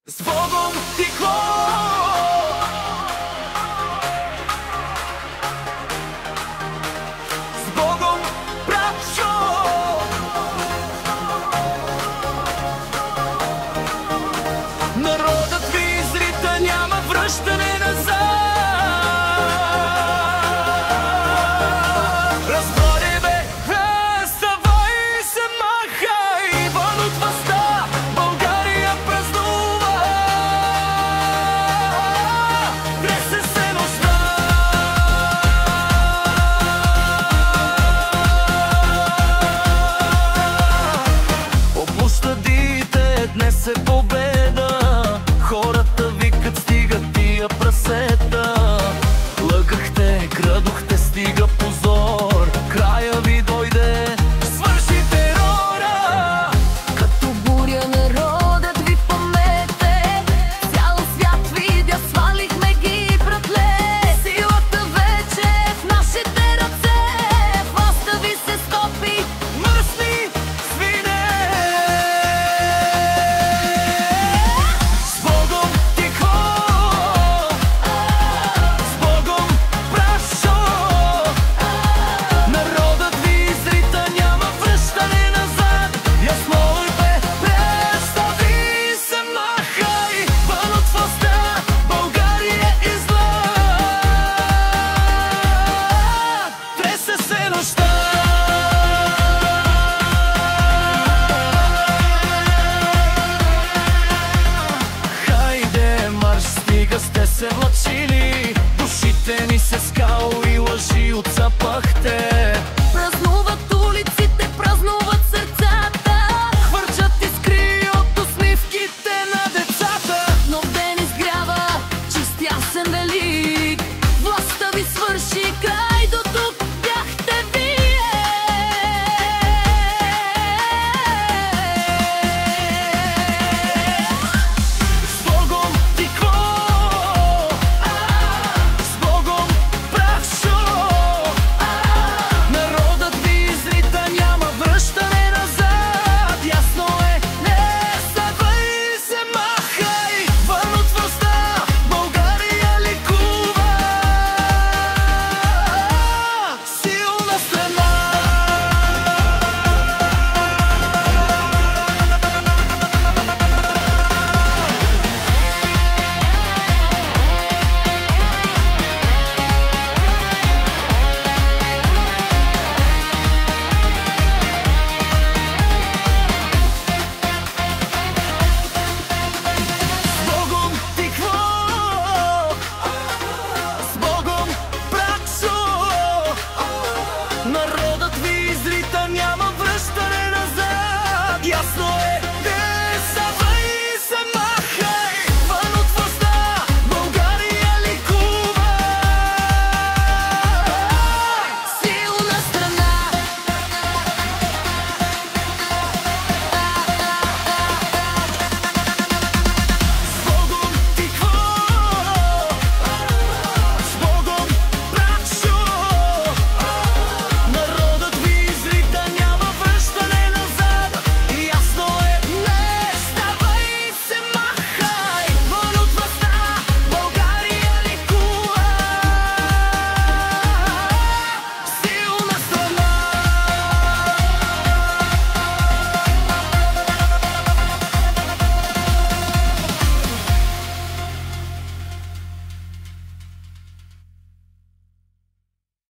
С Богом тихо! С Богом, братчо! Народът ви изрита, няма връщане назад. Разгоре бе, ставай и се махай, вън от властта България празнува. Тресе се нощта. По площадите днес е победа, хората викат стигат тия прасета. Лъгахте, крадохте, стига позор, края ви дойде, свърши терора. Като буря народът ви помете, цял свят видя, свалихме ги, братле. Силата вече е в нашите ръце, властта ви се стопи, Мръсни свине! С Богом тихо! С Богом, братчо! Народът ви изрита, няма връщане назад. Ясно и бе, представи и се махай, вън от властта България излъг. Тресе се нощта. Хайде марш, стига сте се влачили, душите ни се скал и лъжи отцапахте.